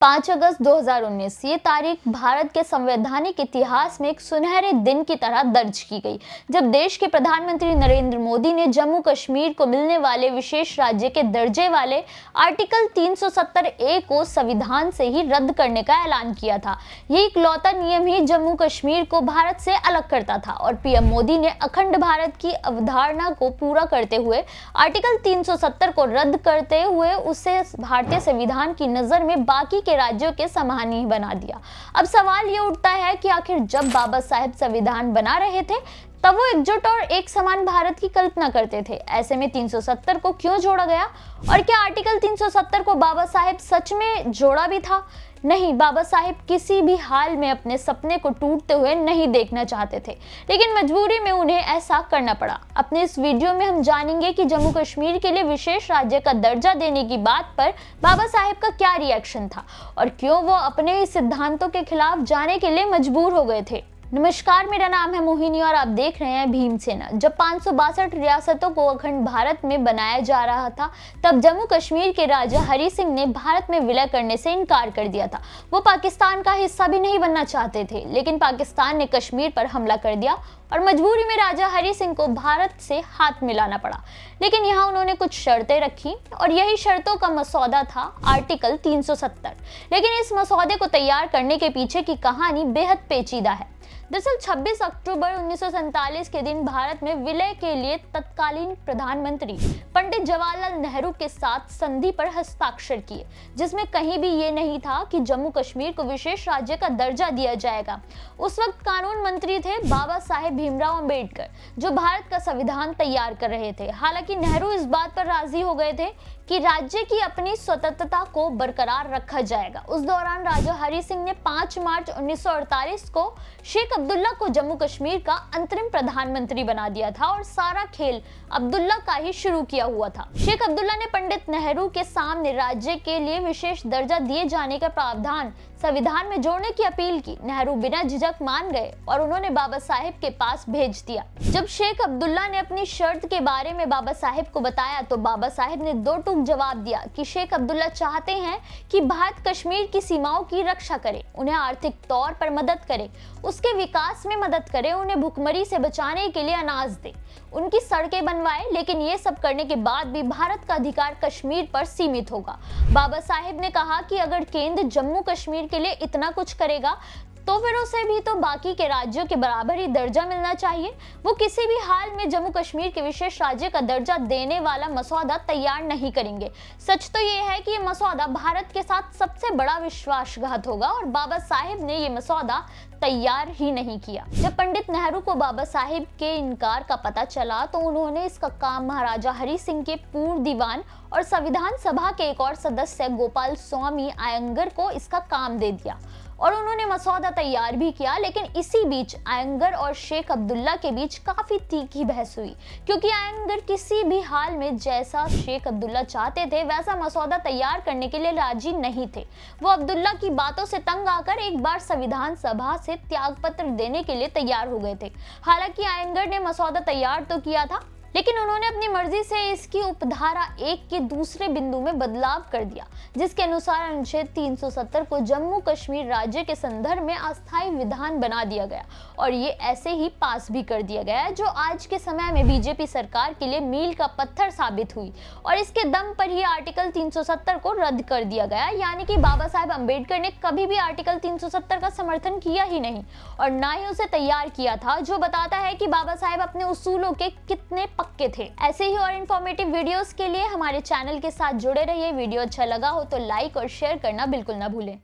5 अगस्त 2019 ये तारीख भारत के संवैधानिक इतिहास में एक सुनहरे दिन की तरह दर्ज की गई, जब देश के प्रधानमंत्री नरेंद्र मोदी ने जम्मू कश्मीर को मिलने वाले विशेष राज्य के दर्जे वाले आर्टिकल 370 ए को संविधान से ही रद्द करने का ऐलान किया था। ये इकलौता नियम ही जम्मू कश्मीर को भारत से अलग करता था और पीएम मोदी ने अखंड भारत की अवधारणा को पूरा करते हुए आर्टिकल 370 को रद्द करते हुए उसे भारतीय संविधान की नजर में बाकी के राज्यों के समान ही बना दिया। अब सवाल ये उठता है कि आखिर जब बाबा साहेब संविधान बना रहे थे तब वो एकजुट और एक समान भारत की कल्पना करते थे। ऐसे में 370 को क्यों जोड़ा गया और क्या आर्टिकल 370 को बाबा साहेब सच में जोड़ा भी था? नहीं, बाबा साहेब किसी भी हाल में अपने सपने को टूटते हुए नहीं देखना चाहते थे, लेकिन मजबूरी में उन्हें ऐसा करना पड़ा। अपने इस वीडियो में हम जानेंगे कि जम्मू कश्मीर के लिए विशेष राज्य का दर्जा देने की बात पर बाबा साहेब का क्या रिएक्शन था और क्यों वो अपने इस सिद्धांतों के खिलाफ जाने के लिए मजबूर हो गए थे। नमस्कार, मेरा नाम है मोहिनी और आप देख रहे हैं भीमसेना। जब 562 रियासतों को अखंड भारत में बनाया जा रहा था, तब जम्मू कश्मीर के राजा हरि सिंह ने भारत में विलय करने से इनकार कर दिया था। वो पाकिस्तान का हिस्सा भी नहीं बनना चाहते थे, लेकिन पाकिस्तान ने कश्मीर पर हमला कर दिया और मजबूरी में राजा हरि सिंह को भारत से हाथ मिलाना पड़ा। लेकिन यहाँ उन्होंने कुछ शर्तें रखी और यही शर्तों का मसौदा था आर्टिकल 370। लेकिन इस मसौदे को तैयार करने के पीछे की कहानी बेहद पेचीदा है। दरअसल 26 अक्टूबर 1947 के दिन भारत में विलय के लिए तत्कालीन प्रधानमंत्री पंडित जवाहरलाल नेहरू के साथ संधि पर हस्ताक्षर किए, जिसमें कहीं भी ये नहीं था कि जम्मू कश्मीर को विशेष राज्य का दर्जा दिया जाएगा। उस वक्त कानून मंत्री थे बाबा साहेब भीमराव अंबेडकर, जो भारत का संविधान तैयार कर रहे थे। हालांकि नेहरू इस बात पर राजी हो गए थे कि राज्य की अपनी स्वतंत्रता को बरकरार रखा जाएगा। उस दौरान राजा हरि सिंह ने 5 मार्च 1948 को शेख अब्दुल्ला को जम्मू कश्मीर का अंतरिम प्रधानमंत्री बना दिया था और सारा खेल अब्दुल्ला का ही शुरू किया हुआ था। शेख अब्दुल्ला ने पंडित नेहरू के सामने राज्य के लिए विशेष दर्जा दिए जाने का प्रावधान संविधान में जोड़ने की अपील की। नेहरू बिना झिझक मान गए और उन्होंने बाबा साहेब के पास भेज दिया। जब शेख अब्दुल्ला ने अपनी शर्त के बारे में बाबा साहेब को बताया तो बाबा साहेब ने दो टूक जवाब दिया कि शेख अब्दुल्ला चाहते हैं कि भारत कश्मीर की सीमाओं की रक्षा करे, उन्हें आर्थिक तौर पर मदद करे, उसके विकास में मदद करे, उन्हें भुखमरी से बचाने के लिए अनाज दे, उनकी सड़कें बनवाए, लेकिन ये सब करने के बाद भी भारत का अधिकार कश्मीर पर सीमित होगा। बाबा साहेब ने कहा कि अगर केंद्र जम्मू कश्मीर के लिए इतना कुछ करेगा तो फिर उसे भी तो बाकी के राज्यों के बराबर ही दर्जा मिलना चाहिए। वो किसी भी हाल में जम्मू कश्मीर के विशेष राज्य का दर्जा देने वाला मसौदा तैयार नहीं करेंगे। सच तो ये है कि ये मसौदा भारत के साथ सबसे बड़ा विश्वासघात होगा और बाबा साहेब ने ये मसौदा तैयार ही नहीं किया। जब पंडित नेहरू को बाबा साहेब के इनकार का पता चला तो उन्होंने इसका काम महाराजा हरि सिंह के पूर्व दीवान और संविधान सभा के एक और सदस्य गोपाल स्वामी आयंगर को इसका काम दे दिया और उन्होंने मसौदा तैयार भी किया। लेकिन इसी बीच आयंगर और शेख अब्दुल्ला के बीच काफी तीखी बहस हुई, क्योंकि आयंगर किसी भी हाल में जैसा शेख अब्दुल्ला चाहते थे वैसा मसौदा तैयार करने के लिए राजी नहीं थे। वो अब्दुल्ला की बातों से तंग आकर एक बार संविधान सभा से त्यागपत्र देने के लिए तैयार हो गए थे। हालांकि आयंगर ने मसौदा तैयार तो किया था, लेकिन उन्होंने अपनी मर्जी से इसकी उपधारा 1 के दूसरे बिंदु में बदलाव कर दिया, जिसके अनुसार अनुच्छेद 370 को जम्मू कश्मीर राज्य के संदर्भ में अस्थायी विधान बना दिया गया और ये ऐसे ही पास भी कर दिया गया, जो आज के समय में बीजेपी सरकार के लिए मील का पत्थर साबित हुई और इसके दम पर ही आर्टिकल 370 को रद्द कर दिया गया। यानी कि बाबा साहेब अम्बेडकर ने कभी भी आर्टिकल 370 का समर्थन किया ही नहीं और ना ही उसे तैयार किया था, जो बताता है कि बाबा साहेब अपने उसूलों के कितने पक्के थे। ऐसे ही और इन्फॉर्मेटिव वीडियोस के लिए हमारे चैनल के साथ जुड़े रहिए। वीडियो अच्छा लगा हो तो लाइक और शेयर करना बिल्कुल ना भूलें।